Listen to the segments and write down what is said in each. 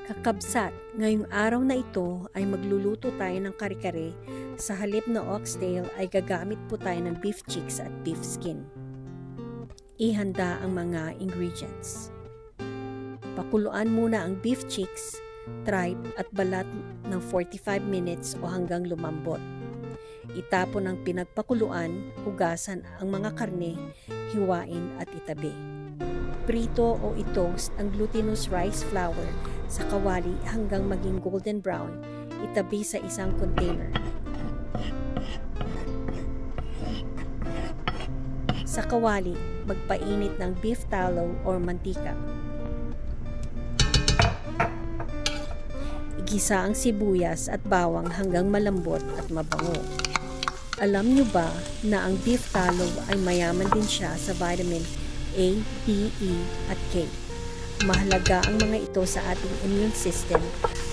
Kakabsat, ngayong araw na ito ay magluluto tayo ng kare-kare. Sa halip na oxtail ay gagamit po tayo ng beef cheeks at beef skin. Ihanda ang mga ingredients. Pakuluan muna ang beef cheeks, tripe at balat ng 45 minutes o hanggang lumambot. Itapon ang pinagpakuluan, hugasan ang mga karne, hiwain at itabi. Prito o i-toast ang glutinous rice flour sa kawali hanggang maging golden brown, itabi sa isang container. Sa kawali, magpainit ng beef tallow or mantika. Igisa ang sibuyas at bawang hanggang malambot at mabango. Alam nyo ba na ang beef tallow ay mayaman din siya sa vitamin A, D, E at K. Mahalaga ang mga ito sa ating immune system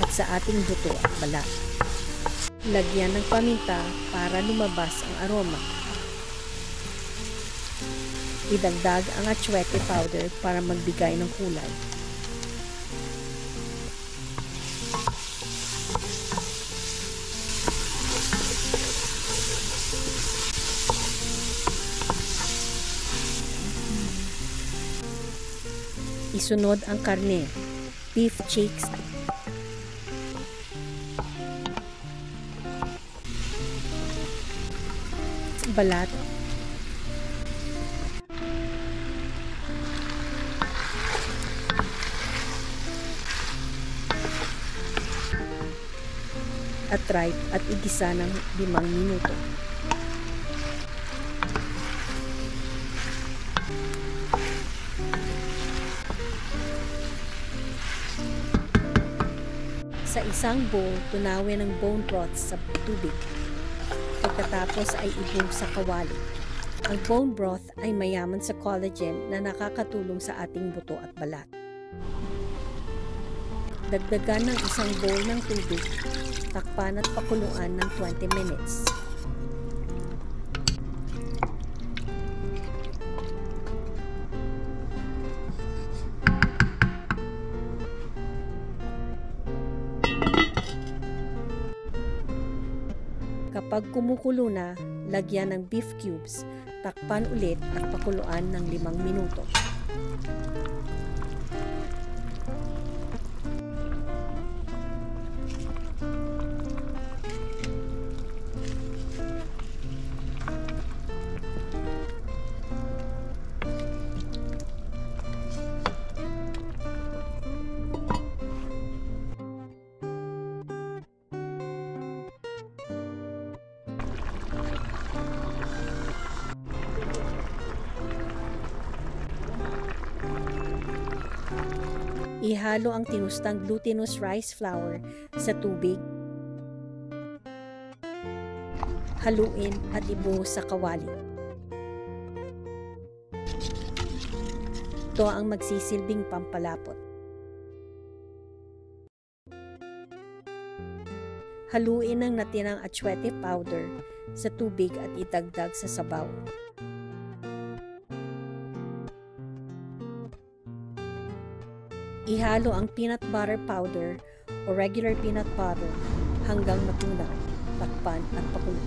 at sa ating buto at balat. Lagyan ng paminta para lumabas ang aroma. Idagdag ang atsuete powder para magbigay ng kulay. Isunod ang karne, beef cheeks, balat, at tripe at igisa ng 5 minuto. Sa isang bowl, tunawin ang bone broth sa tubig. Pagkatapos ay ibuhos sa kawali. Ang bone broth ay mayaman sa collagen na nakakatulong sa ating buto at balat. Dagdagan ng isang bowl ng tubig, takpan at pakuluan ng 20 minutes. Kapag kumukulo na, lagyan ng beef cubes, takpan ulit at pakuluan ng 5 minuto. Ihalo ang tinustang glutinous rice flour sa tubig. Haluin at ibuhos sa kawali. Ito ang magsisilbing pampalapot. Haluin ang natirang atsuete powder sa tubig at idagdag sa sabaw. Ihalo ang peanut butter powder o regular peanut butter hanggang matunaw, takpan at pakulo.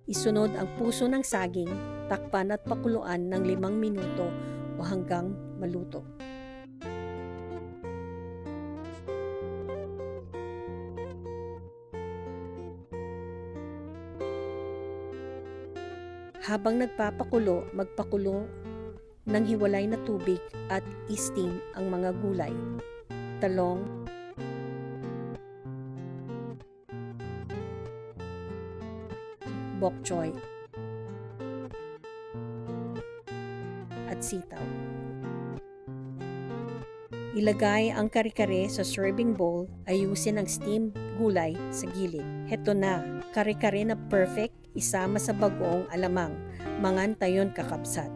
Isunod ang puso ng saging, takpan at pakuluan ng 5 minuto o hanggang maluto. Habang nagpapakulo, magpakulo ng hiwalay na tubig at i-steam ang mga gulay, talong, bok choy, at sitaw. Ilagay ang kare-kare sa serving bowl, ayusin ang steamed gulay sa gilid. Heto na, kare-kare na perfect, isama sa bagoong alamang. Mangan tayon kakapsat.